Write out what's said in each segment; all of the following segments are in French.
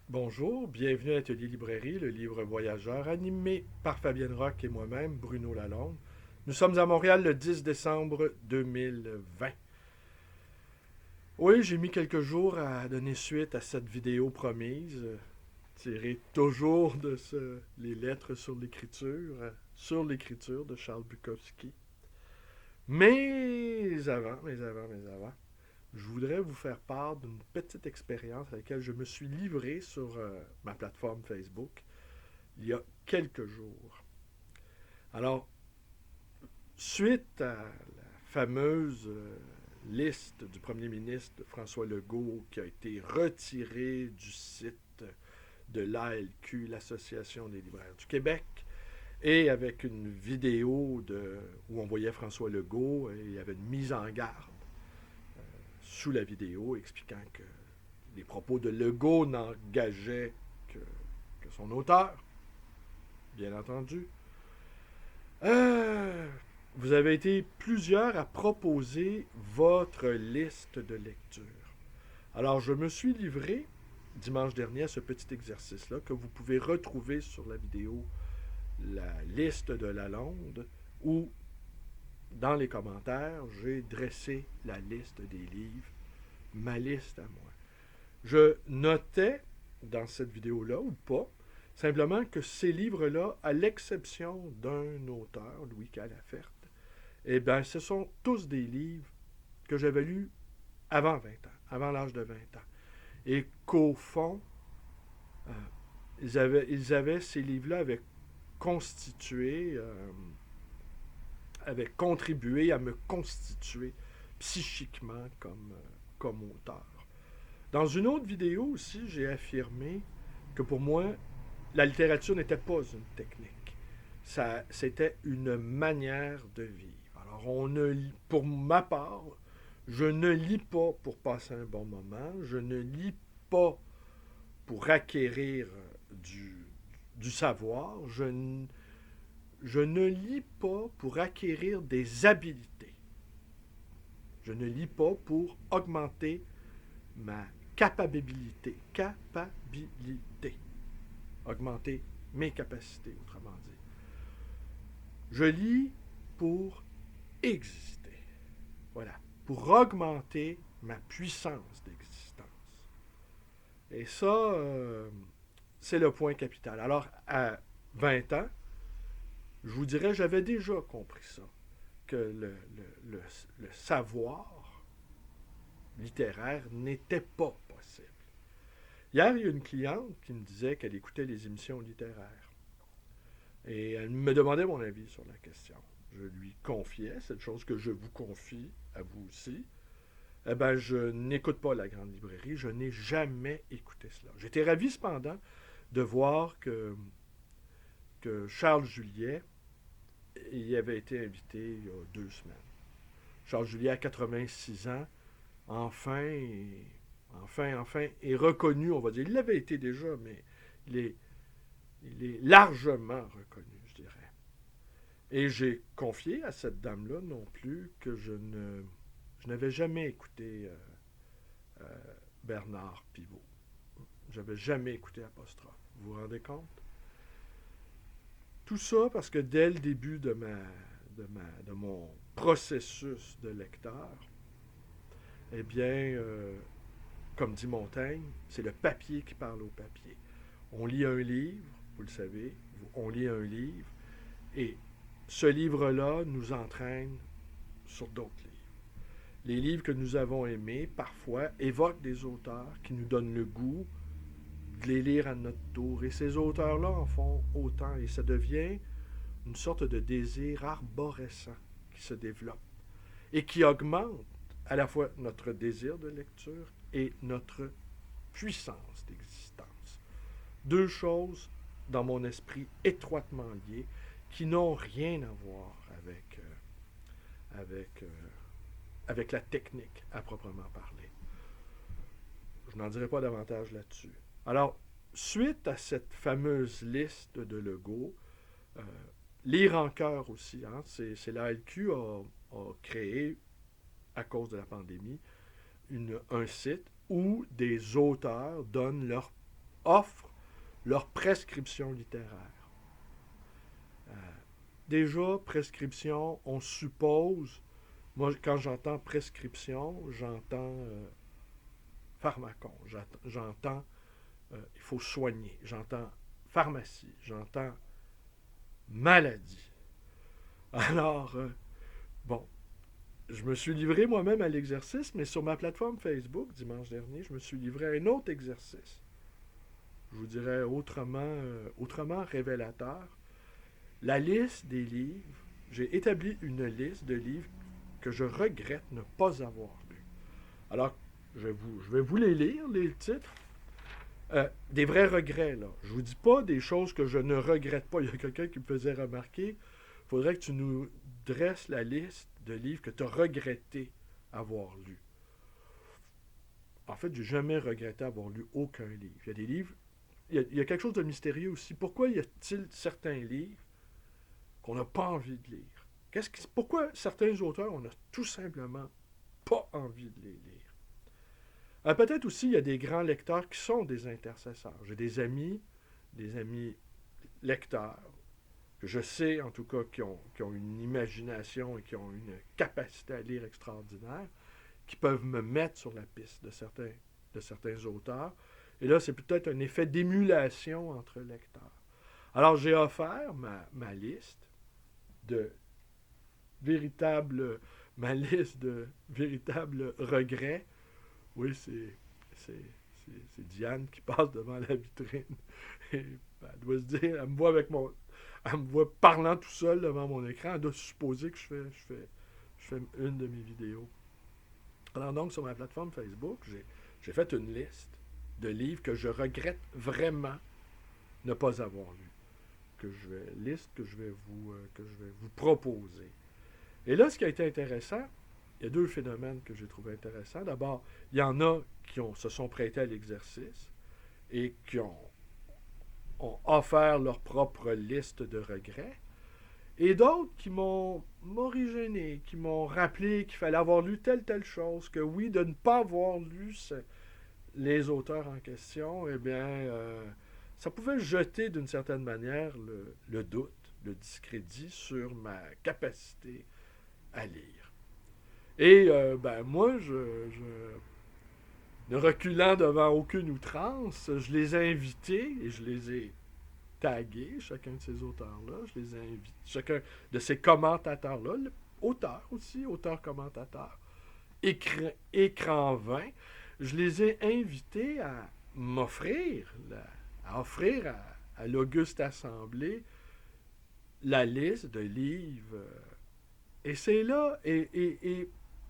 Bonjour, bienvenue à Atelier Librairie, le livre voyageur, animé par Fabienne Roch et moi-même, Bruno Lalonde. Nous sommes à Montréal le 10 décembre 2020. Oui, j'ai mis quelques jours à donner suite à cette vidéo promise, tirée toujours de les lettres sur l'écriture de Charles Bukowski. Mais avant, je voudrais vous faire part d'une petite expérience à laquelle je me suis livré sur ma plateforme Facebook il y a quelques jours. Alors, suite à la fameuse liste du premier ministre François Legault qui a été retirée du site de l'ALQ, l'Association des libraires du Québec, et avec une vidéo où on voyait François Legault et il y avait une mise en garde sous la vidéo expliquant que les propos de Legault n'engageaient que son auteur, bien entendu. Euh, vous avez été plusieurs à proposer votre liste de lecture. Alors, je me suis livré dimanche dernier à ce petit exercice-là que vous pouvez retrouver sur la vidéo, la liste de Lalonde, où, dans les commentaires, j'ai dressé la liste des livres, ma liste à moi. Je notais dans cette vidéo-là, ou pas, simplement que ces livres-là, à l'exception d'un auteur, Louis Calaferte, eh bien, ce sont tous des livres que j'avais lus avant 20 ans, avant l'âge de 20 ans. Et qu'au fond, euh, ces livres-là avaient constitué, avaient contribué à me constituer psychiquement comme auteur. Dans une autre vidéo aussi, j'ai affirmé que pour moi, la littérature n'était pas une technique. C'était une manière de vivre. Alors, pour ma part, je ne lis pas pour passer un bon moment. Je ne lis pas pour acquérir du savoir. Je ne lis pas pour acquérir des habiletés. Je ne lis pas pour augmenter ma capacité. Capacité. Augmenter mes capacités, autrement dit. Je lis pour exister. Voilà. Pour augmenter ma puissance d'existence. Et ça, c'est le point capital. Alors, à 20 ans, je vous dirais, j'avais déjà compris ça. Que le savoir littéraire n'était pas possible. Hier, il y a une cliente qui me disait qu'elle écoutait les émissions littéraires. Et elle me demandait mon avis sur la question. Je lui confiais, cette chose que je vous confie à vous aussi. Eh bien, je n'écoute pas la grande librairie. Je n'ai jamais écouté cela. J'étais ravi cependant de voir que Charles Juliet y avait été invité il y a 2 semaines. Charles Juliet a 86 ans. Enfin, enfin, est reconnu, on va dire. Il l'avait été déjà, mais il est, il est largement reconnu, je dirais. Et j'ai confié à cette dame-là non plus que je n'avais jamais écouté Bernard Pivot. Je n'avais jamais écouté Apostrophe. Vous vous rendez compte? Tout ça parce que dès le début de mon processus de lecteur, eh bien, comme dit Montaigne, c'est le papier qui parle au papier. On lit un livre, vous le savez, on lit un livre, et ce livre-là nous entraîne sur d'autres livres. Les livres que nous avons aimés, parfois, évoquent des auteurs qui nous donnent le goût de les lire à notre tour. Et ces auteurs-là en font autant. Et ça devient une sorte de désir arborescent qui se développe et qui augmente à la fois notre désir de lecture et notre puissance d'existence. Deux choses dans mon esprit étroitement liées qui n'ont rien à voir avec, avec la technique à proprement parler. Je n'en dirai pas davantage là-dessus. Alors, suite à cette fameuse liste de Legault, euh, lire en cœur aussi, hein, c'est l'ALQ a créé, à cause de la pandémie, un site où des auteurs donnent leur offrent leur prescription littéraire. Déjà, prescription, on suppose, moi quand j'entends prescription, j'entends pharmacon, j'entends il faut soigner, j'entends pharmacie, j'entends maladie. Alors, bon, je me suis livré moi-même à l'exercice, mais sur ma plateforme Facebook, dimanche dernier, je me suis livré à un autre exercice. Je vous dirais autrement révélateur. La liste des livres, j'ai établi une liste de livres que je regrette ne pas avoir lus. Alors, je vais vous les lire, les titres. Des vrais regrets, là. Je vous dis pas des choses que je ne regrette pas. Il y a quelqu'un qui me faisait remarquer, il faudrait que tu nous dresses la liste de livres que tu as regretté avoir lus. En fait, j'ai jamais regretté avoir lu aucun livre. Il y a des livres, il y a quelque chose de mystérieux aussi. Pourquoi y a-t-il certains livres qu'on n'a pas envie de lire? Pourquoi certains auteurs, on n'a tout simplement pas envie de les lire? Peut-être aussi, il y a des grands lecteurs qui sont des intercesseurs. J'ai des amis lecteurs, que je sais en tout cas qui ont une imagination et qui ont une capacité à lire extraordinaire, qui peuvent me mettre sur la piste de certains auteurs. Et là, c'est peut-être un effet d'émulation entre lecteurs. Alors, j'ai offert ma liste de véritables regrets. Oui, c'est Diane qui passe devant la vitrine. Et, elle doit se dire, elle me voit parlant tout seul devant mon écran. Elle doit supposer que je fais une de mes vidéos. Alors donc, sur ma plateforme Facebook, j'ai fait une liste de livres que je regrette vraiment ne pas avoir lus. Que je vais vous proposer. Et là, ce qui a été intéressant, il y a deux phénomènes que j'ai trouvé intéressants. D'abord, il y en a qui se sont prêtés à l'exercice et qui ont offert leur propre liste de regrets. Et d'autres qui m'ont origéné, qui m'ont rappelé qu'il fallait avoir lu telle chose, que oui, de ne pas avoir lu les auteurs en question, eh bien, ça pouvait jeter d'une certaine manière le doute, le discrédit sur ma capacité à lire. Et moi, ne reculant devant aucune outrance, je les ai invités et je les ai tagués, chacun de ces auteurs-là. Je les ai invités, chacun de ces commentateurs-là, auteurs aussi, auteurs-commentateurs, écran 20, je les ai invités à m'offrir, à offrir à l'auguste assemblée la liste de livres. Et c'est là, et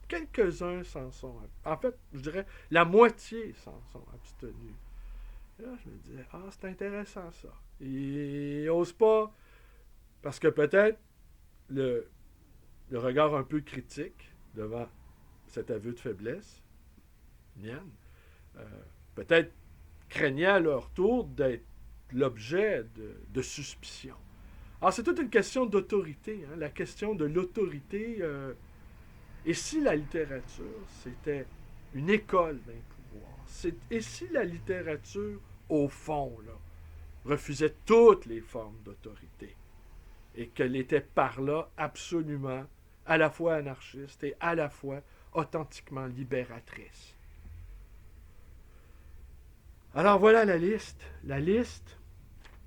quelques-uns s'en sont... En fait, je dirais, la moitié s'en sont abstenus. Et là, je me disais, c'est intéressant ça. Et ils n'osent pas, parce que peut-être le regard un peu critique devant cet aveu de faiblesse, mienne, peut-être craignaient à leur tour d'être l'objet de suspicion. Alors, c'est toute une question d'autorité, hein, la question de l'autorité. Et si la littérature, c'était une école d'un pouvoir? Et si la littérature, au fond, là, refusait toutes les formes d'autorité et qu'elle était par là absolument à la fois anarchiste et à la fois authentiquement libératrice? Alors voilà la liste.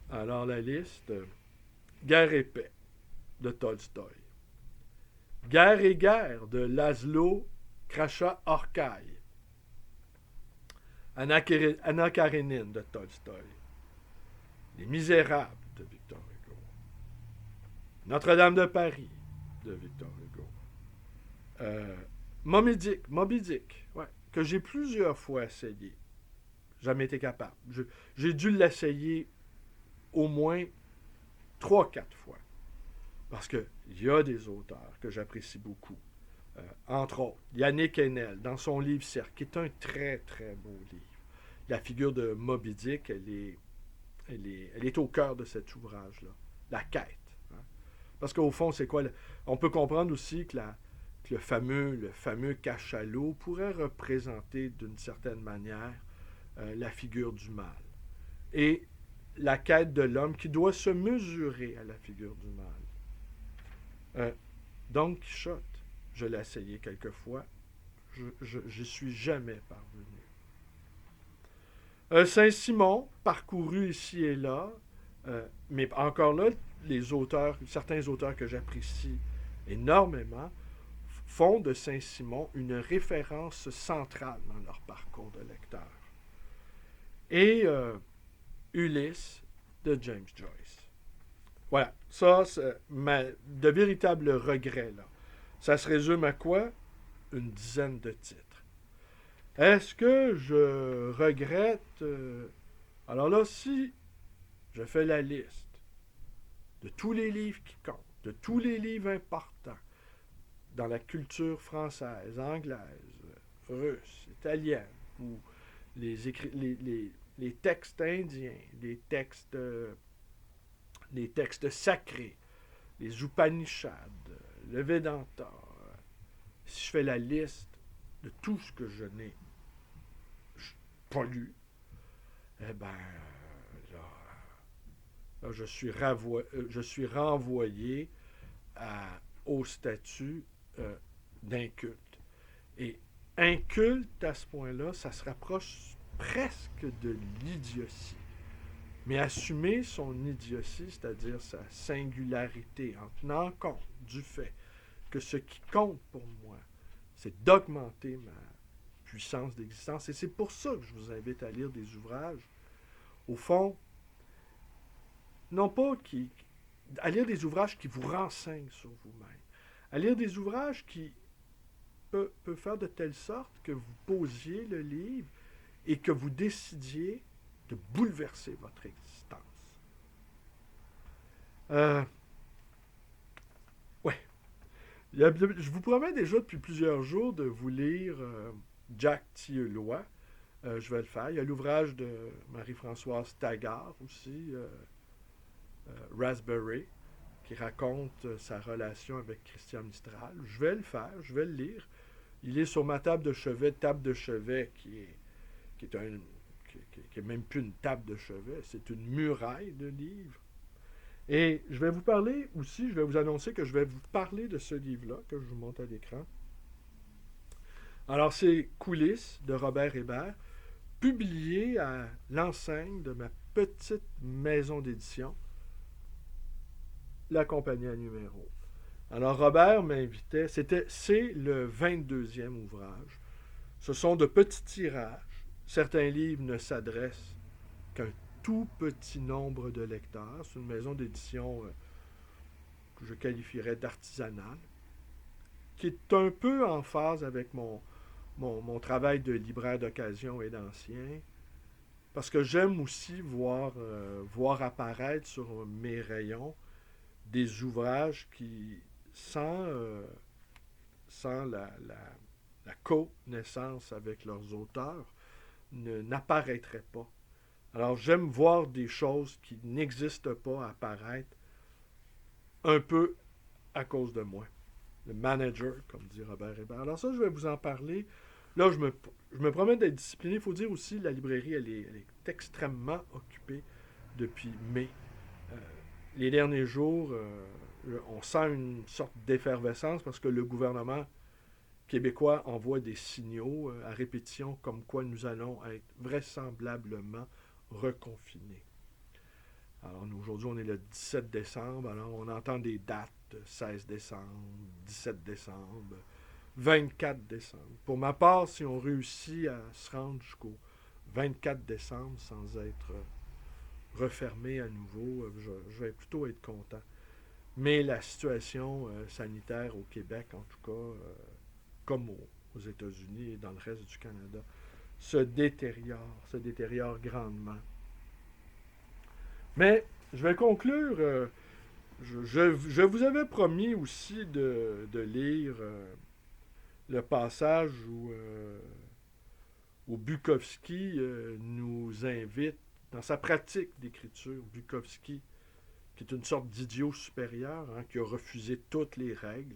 Alors la liste, Guerre et paix de Tolstoï. Guerre et guerre de Laszlo Krasha-Orkai. Anna Karénine de Tolstoï. Les Misérables de Victor Hugo. Notre-Dame de Paris de Victor Hugo. Moby Dick, ouais, que j'ai plusieurs fois essayé. Jamais été capable. J'ai dû l'essayer au moins 3-4 fois. Parce qu'il y a des auteurs que j'apprécie beaucoup. Entre autres, Yannick Haenel, dans son livre Cercle, qui est un très, très beau livre. La figure de Moby Dick, elle est au cœur de cet ouvrage-là. La quête. Hein? Parce qu'au fond, c'est quoi? On peut comprendre aussi que le fameux cachalot pourrait représenter d'une certaine manière la figure du mal. et la quête de l'homme qui doit se mesurer à la figure du mal. Don Quichotte, je l'ai essayé quelques fois, je suis jamais parvenu. Saint-Simon, parcouru ici et là, mais encore là, certains auteurs que j'apprécie énormément, font de Saint-Simon une référence centrale dans leur parcours de lecteur. Et Ulysse de James Joyce. Voilà, ça, c'est de véritables regrets, là. Ça se résume à quoi? Une dizaine de titres. Est-ce que je regrette... alors là, si je fais la liste de tous les livres qui comptent, de tous les livres importants dans la culture française, anglaise, russe, italienne, ou les textes indiens, les textes sacrés, les Upanishads, le Vedanta, si je fais la liste de tout ce que je n'ai pas lu, eh bien, là, je suis renvoyé au statut d'inculte. Et inculte, à ce point-là, ça se rapproche presque de l'idiotie. Mais assumer son idiotie, c'est-à-dire sa singularité, en tenant compte du fait que ce qui compte pour moi, c'est d'augmenter ma puissance d'existence. Et c'est pour ça que je vous invite à lire des ouvrages, au fond, non pas à lire des ouvrages qui vous renseignent sur vous-même, à lire des ouvrages qui peuvent faire de telle sorte que vous posiez le livre et que vous décidiez de bouleverser votre existence. Ouais. Je vous promets déjà depuis plusieurs jours de vous lire Jack Tilleloy. Je vais le faire. Il y a l'ouvrage de Marie-Françoise Taggart aussi, Raspberry, qui raconte sa relation avec Christian Mistral. Je vais le faire, je vais le lire. Il est sur ma table de chevet qui est même plus une table de chevet, c'est une muraille de livres. Et je vais vous parler aussi, je vais vous annoncer que je vais vous parler de ce livre-là, que je vous montre à l'écran. Alors, c'est Coulisses de Robert Hébert, publié à l'enseigne de ma petite maison d'édition, La Compagnie à numéro. Alors, Robert m'invitait, c'est le 22e ouvrage. Ce sont de petits tirages. Certains livres ne s'adressent qu'un tout petit nombre de lecteurs. C'est une maison d'édition que je qualifierais d'artisanale, qui est un peu en phase avec mon travail de libraire d'occasion et d'ancien, parce que j'aime aussi voir apparaître sur mes rayons des ouvrages qui, sans la connaissance avec leurs auteurs, n'apparaîtraient pas. Alors j'aime voir des choses qui n'existent pas apparaître un peu à cause de moi. Le manager, comme dit Robert Hébert. Alors ça, je vais vous en parler. Là, je me promets d'être discipliné. Il faut dire aussi, la librairie, elle est extrêmement occupée depuis mai. Les derniers jours, on sent une sorte d'effervescence parce que le gouvernement québécois envoie des signaux à répétition comme quoi nous allons être vraisemblablement reconfinés. Alors, aujourd'hui, on est le 17 décembre, alors on entend des dates, 16 décembre, 17 décembre, 24 décembre. Pour ma part, si on réussit à se rendre jusqu'au 24 décembre sans être refermé à nouveau, je vais plutôt être content. Mais la situation sanitaire au Québec, en tout cas, comme aux États-Unis et dans le reste du Canada, se détériore grandement. Mais je vais conclure. Je vous avais promis aussi de lire le passage où Bukowski nous invite, dans sa pratique d'écriture, Bukowski, qui est une sorte d'idiot supérieur, qui a refusé toutes les règles,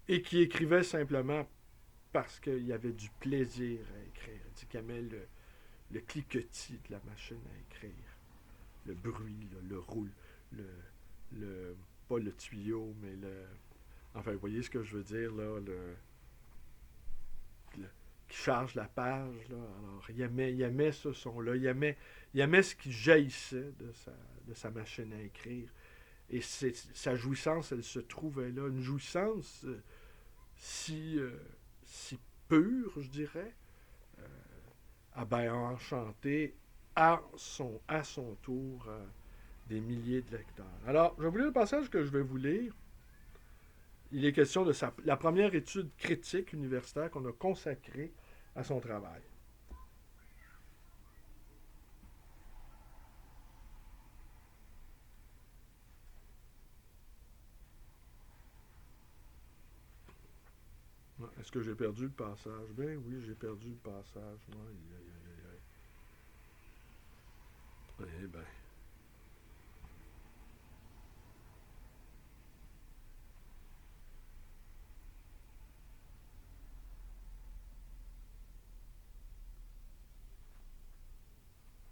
et qui écrivait simplement parce qu'il y avait du plaisir à écrire. Il dit qu'il aimait le cliquetis de la machine à écrire, le bruit, là, le roule, pas le tuyau, mais enfin, vous voyez ce que je veux dire, là, qui charge la page, là. Alors, il aimait ce son-là, il aimait ce qui jaillissait de sa machine à écrire. Et sa jouissance, elle se trouvait là, une jouissance si pure, je dirais, enchanté à son tour des milliers de lecteurs. Alors, je vais vous lire le passage que je vais vous lire. Il est question de la première étude critique universitaire qu'on a consacrée à son travail. Est-ce que j'ai perdu le passage? Ben oui, j'ai perdu le passage. Aïe, aïe, aïe, aïe. Eh ben.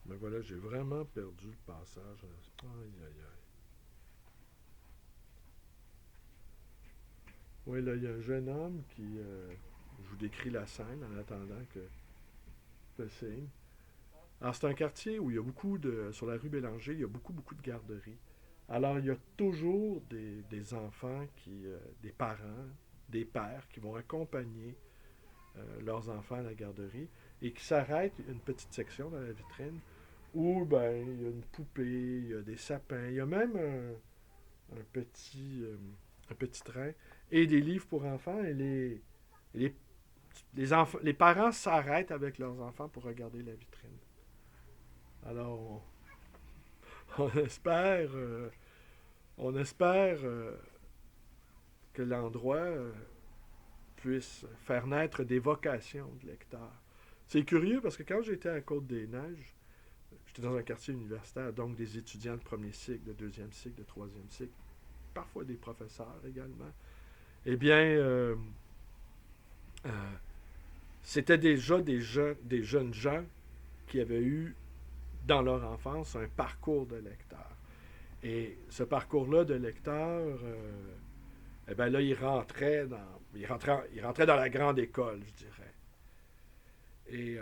Ben voilà, j'ai vraiment perdu le passage. Aïe, aïe, aïe. Oui, là, il y a un jeune homme qui. Je vous décris la scène en attendant que le signe. Alors, c'est un quartier où il y a beaucoup de. Sur la rue Bélanger, il y a beaucoup, beaucoup de garderies. Alors, il y a toujours des enfants des parents, des pères qui vont accompagner leurs enfants à la garderie et qui s'arrêtent une petite section dans la vitrine où, ben, il y a une poupée, il y a des sapins, il y a même un petit, euh, un petit train et des livres pour enfants et les, les parents s'arrêtent avec leurs enfants pour regarder la vitrine. Alors, on espère que l'endroit puisse faire naître des vocations de lecteurs. C'est curieux parce que quand j'étais à Côte-des-Neiges, j'étais dans un quartier universitaire, donc des étudiants de premier cycle, de deuxième cycle, de troisième cycle, parfois des professeurs également. Eh bien, euh, c'était déjà des jeunes gens qui avaient eu dans leur enfance un parcours de lecteur. Et ce parcours-là de lecteur, eh bien là, il rentrait dans la grande école, je dirais. Et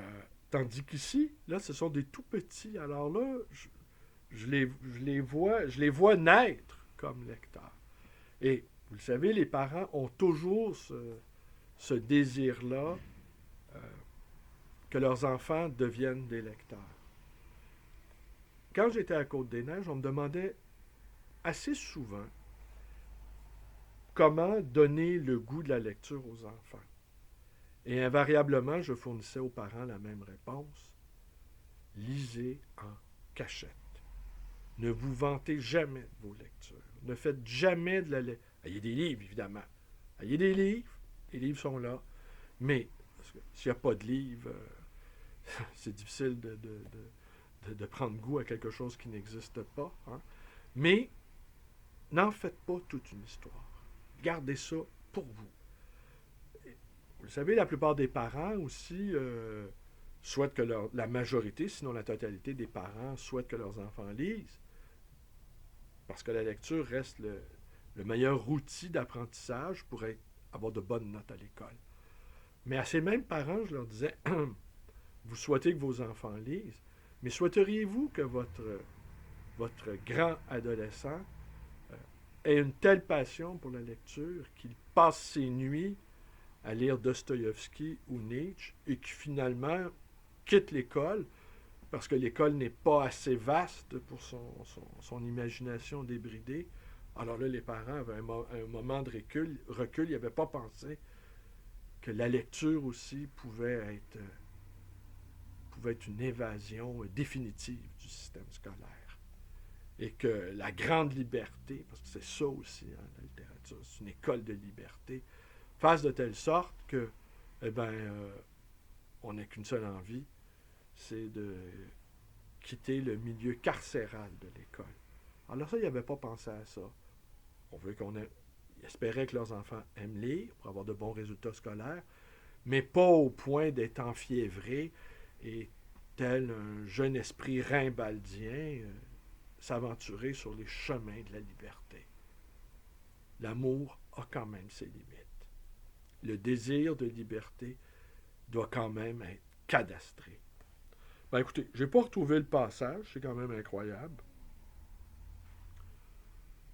tandis qu'ici, là, ce sont des tout petits. Alors là, je les vois naître comme lecteurs. Et vous le savez, les parents ont toujours ce désir-là euh, que leurs enfants deviennent des lecteurs. Quand j'étais à Côte-des-Neiges, on me demandait assez souvent comment donner le goût de la lecture aux enfants. Et invariablement, je fournissais aux parents la même réponse. Lisez en cachette. Ne vous vantez jamais de vos lectures. Ne faites jamais de la lecture. Ayez des livres, évidemment. Ayez des livres. Les livres sont là. Mais s'il n'y a pas de livres, c'est difficile de prendre goût à quelque chose qui n'existe pas. Hein. Mais n'en faites pas toute une histoire. Gardez ça pour vous. Vous savez, la plupart des parents aussi souhaitent que la majorité, sinon la totalité des parents, souhaitent que leurs enfants lisent. Parce que la lecture reste le meilleur outil d'apprentissage pour avoir de bonnes notes à l'école. Mais à ces mêmes parents, je leur disais, vous souhaitez que vos enfants lisent, mais souhaiteriez-vous que votre grand adolescent ait une telle passion pour la lecture qu'il passe ses nuits à lire Dostoïevski ou Nietzsche et qui finalement quitte l'école parce que l'école n'est pas assez vaste pour son imagination débridée. Alors là, les parents avaient un moment de recul, ils n'avaient pas pensé que la lecture aussi pouvait être une évasion définitive du système scolaire. Et que la grande liberté, parce que c'est ça aussi, hein, la littérature, c'est une école de liberté, fasse de telle sorte que, on n'a qu'une seule envie, c'est de quitter le milieu carcéral de l'école. Alors ça, ils n'avaient pas pensé à ça. Ils espéraient que leurs enfants aiment lire pour avoir de bons résultats scolaires, mais pas au point d'être enfiévrés et tel un jeune esprit rimbaldien, s'aventurer sur les chemins de la liberté. L'amour a quand même ses limites. Le désir de liberté doit quand même être cadastré. Ben écoutez, j'ai pas retrouvé le passage, c'est quand même incroyable.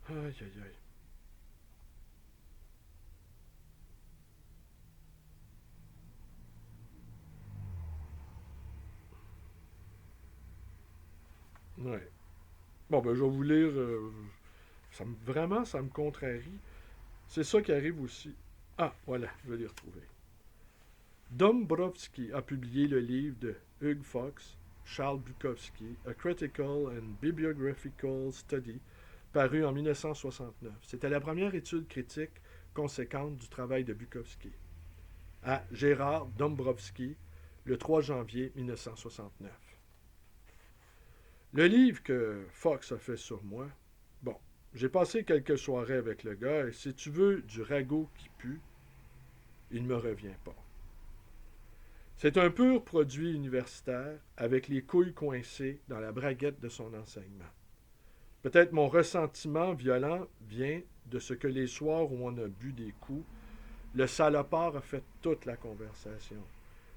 Aïe, aïe, aïe. Ouais. Bon, ben, je vais vous lire. Vraiment, ça me contrarie. C'est ça qui arrive aussi. Ah, voilà, je vais les retrouver. Dombrowski a publié le livre de Hugh Fox, Charles Bukowski, A Critical and Bibliographical Study, paru en 1969. C'était la première étude critique conséquente du travail de Bukowski. À Gérard Dombrowski, le 3 janvier 1969. Le livre que Fox a fait sur moi, bon, j'ai passé quelques soirées avec le gars et si tu veux du ragot qui pue, il ne me revient pas. C'est un pur produit universitaire avec les couilles coincées dans la braguette de son enseignement. Peut-être mon ressentiment violent vient de ce que les soirs où on a bu des coups, le salopard a fait toute la conversation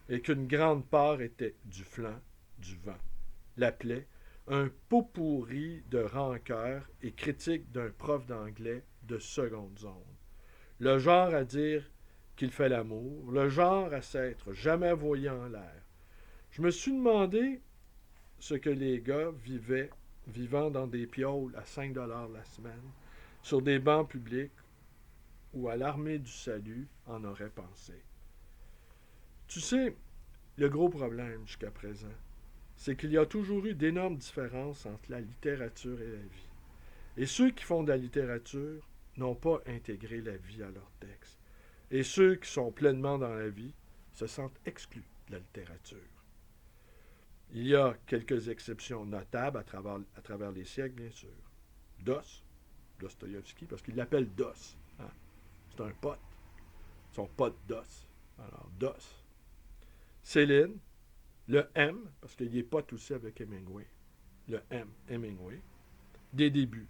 et qu'une grande part était du flanc, du vent. L'appelait un pot pourri de rancœur et critique d'un prof d'anglais de seconde zone. Le genre à dire qu'il fait l'amour, le genre à s'être jamais voyé en l'air. Je me suis demandé ce que les gars vivant dans des piaules à 5 la semaine, sur des bancs publics ou à l'armée du salut, en auraient pensé. Tu sais, le gros problème jusqu'à présent, c'est qu'il y a toujours eu d'énormes différences entre la littérature et la vie. Et ceux qui font de la littérature n'ont pas intégré la vie à leur texte. Et ceux qui sont pleinement dans la vie se sentent exclus de la littérature. Il y a quelques exceptions notables à travers les siècles, bien sûr. Dostoïevski, parce qu'il l'appelle Dos. Hein? C'est un pote. Son pote Dos. Alors, Dos. Céline, le M, parce qu'il est pote aussi avec Hemingway. Le M, Hemingway. Des débuts.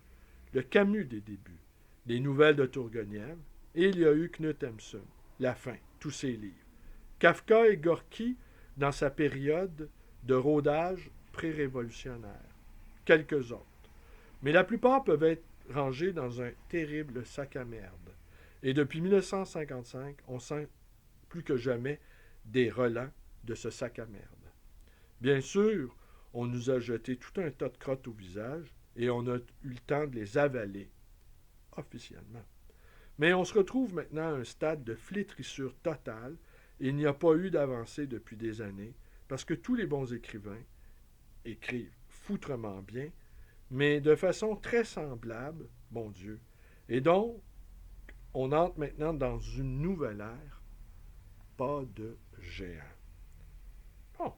Le Camus des débuts. Les nouvelles de Tourgueniev. Et il y a eu Knut Hamsun. La fin, tous ses livres. Kafka et Gorky dans sa période de rodage pré-révolutionnaire. Quelques autres. Mais la plupart peuvent être rangés dans un terrible sac à merde. Et depuis 1955, on sent plus que jamais des relents de ce sac à merde. Bien sûr, on nous a jeté tout un tas de crottes au visage et on a eu le temps de les avaler, officiellement. Mais on se retrouve maintenant à un stade de flétrissure totale et il n'y a pas eu d'avancée depuis des années parce que tous les bons écrivains écrivent foutrement bien, mais de façon très semblable, bon Dieu. Et donc, on entre maintenant dans une nouvelle ère, pas de géants. Bon,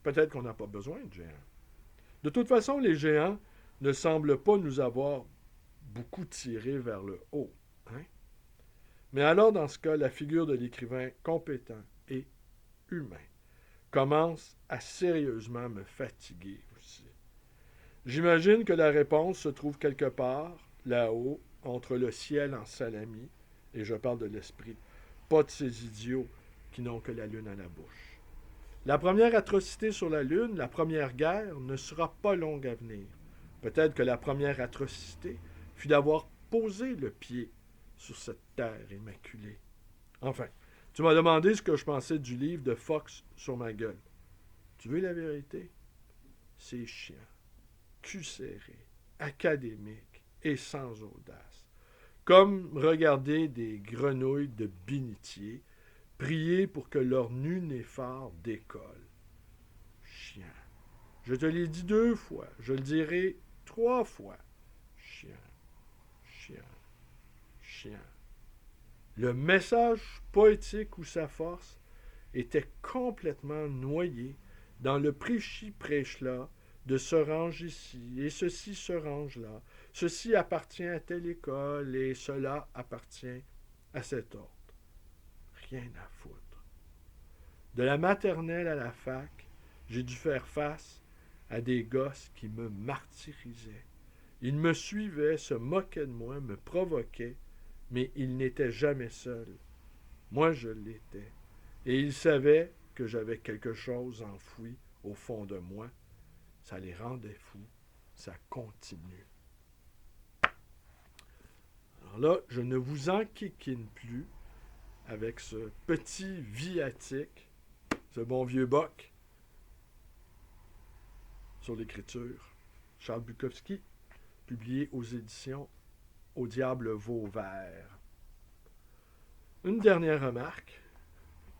peut-être qu'on n'a pas besoin de géants. De toute façon, les géants ne semblent pas nous avoir beaucoup tirés vers le haut. Hein? Mais alors, dans ce cas, la figure de l'écrivain compétent et humain commence à sérieusement me fatiguer aussi. J'imagine que la réponse se trouve quelque part, là-haut, entre le ciel en salami, et je parle de l'esprit, pas de ces idiots qui n'ont que la lune à la bouche. La première atrocité sur la lune, la première guerre, ne sera pas longue à venir. Peut-être que la première atrocité fut d'avoir posé le pied sur cette terre immaculée. Enfin, tu m'as demandé ce que je pensais du livre de Fox sur ma gueule. Tu veux la vérité? C'est chiant, cul serré, académique et sans audace. Comme regarder des grenouilles de bénitier prier pour que leur nu néphar décolle. Chiant. Je te l'ai dit 2 fois, je le dirai 3 fois. Chiant, chiant, chiant. Le message poétique ou sa force était complètement noyé dans le prêchi-prêche-là de se range ici et ceci se range là. Ceci appartient à telle école et cela appartient à cet ordre. Rien à foutre. De la maternelle à la fac, j'ai dû faire face à des gosses qui me martyrisaient. Ils me suivaient, se moquaient de moi, me provoquaient, mais ils n'étaient jamais seuls. Moi, je l'étais. Et ils savaient que j'avais quelque chose enfoui au fond de moi. Ça les rendait fous. Ça continue. Alors là, je ne vous enquiquine plus avec ce petit viatique, ce bon vieux boc sur l'écriture. Charles Bukowski, publié aux éditions Au diable Vauvert. Une dernière remarque.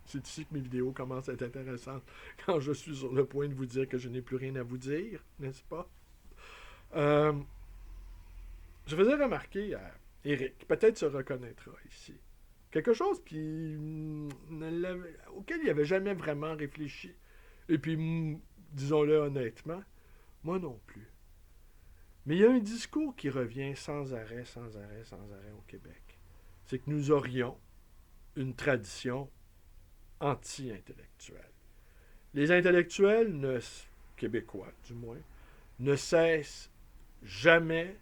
C'est ici que mes vidéos commencent à être intéressantes, quand je suis sur le point de vous dire que je n'ai plus rien à vous dire, n'est-ce pas? Je faisais remarquer à Éric, qui peut-être se reconnaîtra ici, quelque chose auquel il n'avait jamais vraiment réfléchi. Et puis, disons-le honnêtement, moi non plus. Mais il y a un discours qui revient sans arrêt au Québec. C'est que nous aurions une tradition anti-intellectuelle. Les intellectuels, québécois du moins, ne cessent jamais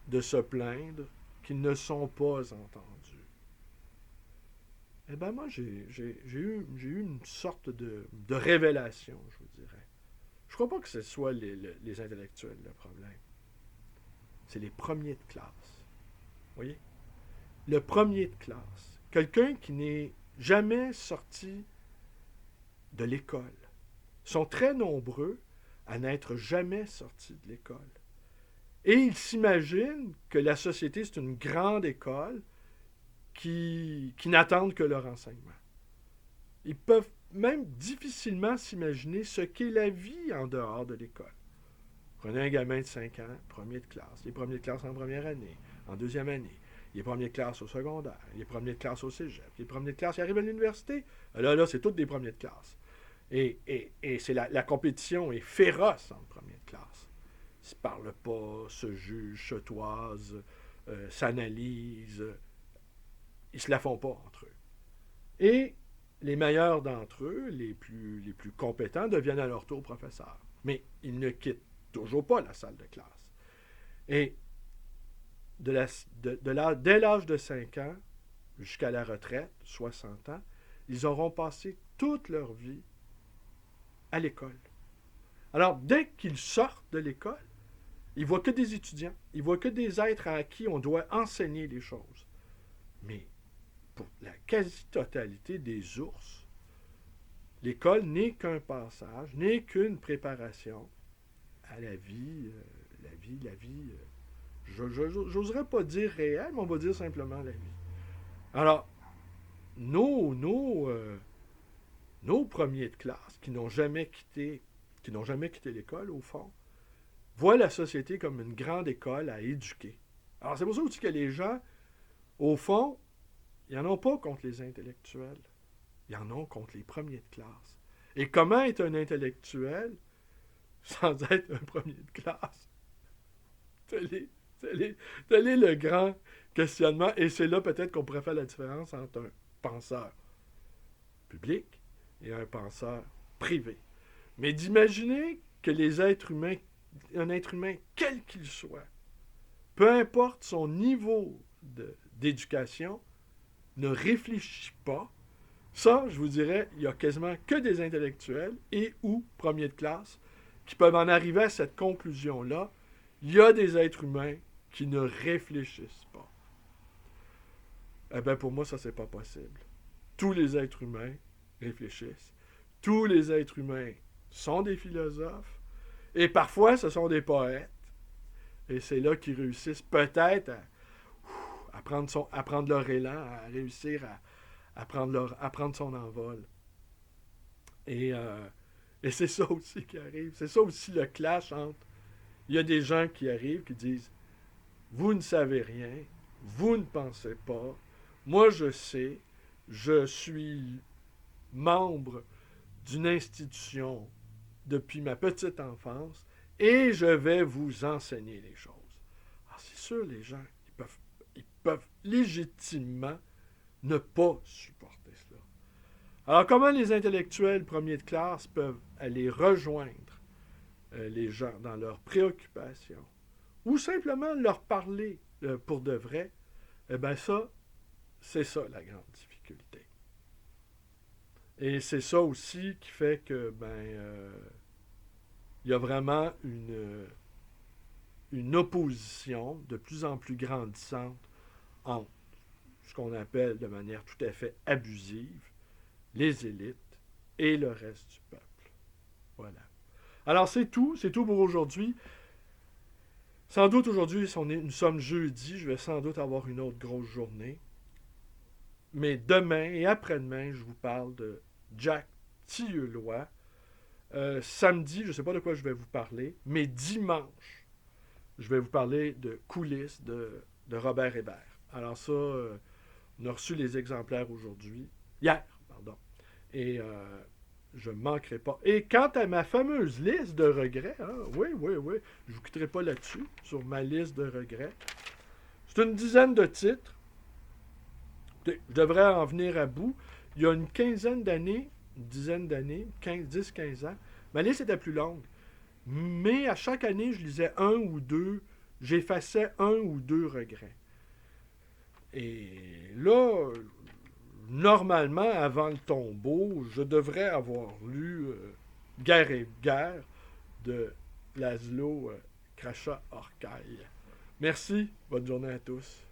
de se plaindre qu'ils ne sont pas entendus. Eh bien, moi, j'ai eu une sorte de révélation, je vous dirais. Je ne crois pas que ce soit les intellectuels le problème. C'est les premiers de classe. Vous voyez? Le premier de classe. Quelqu'un qui n'est jamais sorti de l'école. Ils sont très nombreux à n'être jamais sortis de l'école. Et ils s'imaginent que la société, c'est une grande école qui n'attendent que leur enseignement. Ils peuvent même difficilement s'imaginer ce qu'est la vie en dehors de l'école. Prenez un gamin de 5 ans, premier de classe. Il est premier de classe en première année, en deuxième année. Il est premier de classe au secondaire. Il est premier de classe au cégep. Il est premier de classe, il arrive à l'université. Là, c'est tous des premiers de classe. Et c'est la compétition est féroce entre premiers de classe. Ils ne se parlent pas, se jugent, se toisent, s'analysent. Ils ne se la font pas entre eux. Et les meilleurs d'entre eux, les plus compétents, deviennent à leur tour professeurs. Mais ils ne quittent toujours pas la salle de classe. Et dès l'âge de 5 ans jusqu'à la retraite, 60 ans, ils auront passé toute leur vie à l'école. Alors, dès qu'ils sortent de l'école, ils ne voient que des étudiants, ils ne voient que des êtres à qui on doit enseigner les choses. Mais pour la quasi-totalité des ours, l'école n'est qu'un passage, n'est qu'une préparation à la vie, j'oserais pas dire réelle, mais on va dire simplement la vie. Alors, nos premiers de classe qui n'ont jamais quitté l'école, au fond, voient la société comme une grande école à éduquer. Alors, c'est pour ça aussi que les gens, au fond, ils n'en ont pas contre les intellectuels. Ils en ont contre les premiers de classe. Et comment être un intellectuel sans être un premier de classe? Tel est le grand questionnement. Et c'est là peut-être qu'on pourrait faire la différence entre un penseur public et un penseur privé. Mais d'imaginer que un être humain, quel qu'il soit, peu importe son niveau d'éducation, ne réfléchit pas, ça, je vous dirais, il n'y a quasiment que des intellectuels et ou premiers de classe qui peuvent en arriver à cette conclusion-là. Il y a des êtres humains qui ne réfléchissent pas. Eh bien, pour moi, ça, c'est pas possible. Tous les êtres humains réfléchissent. Tous les êtres humains sont des philosophes. Et parfois, ce sont des poètes. Et c'est là qu'ils réussissent peut-être à prendre leur élan, à réussir à prendre son envol. Et c'est ça aussi qui arrive. C'est ça aussi le clash entre... Il y a des gens qui arrivent, qui disent « Vous ne savez rien, vous ne pensez pas, moi je sais, je suis membre d'une institution depuis ma petite enfance et je vais vous enseigner les choses. » Alors c'est sûr, les gens, ils peuvent légitimement ne pas supporter cela. Alors comment les intellectuels premiers de classe peuvent aller rejoindre les gens dans leurs préoccupations, ou simplement leur parler pour de vrai, eh bien ça, c'est ça la grande difficulté. Et c'est ça aussi qui fait que, il y a vraiment une opposition de plus en plus grandissante entre ce qu'on appelle de manière tout à fait abusive les élites et le reste du peuple. Voilà. Alors c'est tout pour aujourd'hui. Sans doute aujourd'hui, nous sommes jeudi, je vais sans doute avoir une autre grosse journée. Mais demain et après-demain, je vous parle de Jack Tilleulois. Samedi, je ne sais pas de quoi je vais vous parler, mais dimanche, je vais vous parler de coulisses de Robert Hébert. Alors ça, on a reçu les exemplaires aujourd'hui, hier, pardon. Et je ne manquerai pas. Et quant à ma fameuse liste de regrets, oui, je ne vous quitterai pas là-dessus, sur ma liste de regrets. C'est une dizaine de titres. Je devrais en venir à bout. Il y a une quinzaine d'années, une dizaine d'années, 10-15 ans, ma liste était plus longue. Mais à chaque année, je lisais un ou deux, j'effaçais un ou deux regrets. Et là, normalement, avant le tombeau, je devrais avoir lu Guerre et guerre de Laszlo Krascha-Orkai. Merci, bonne journée à tous.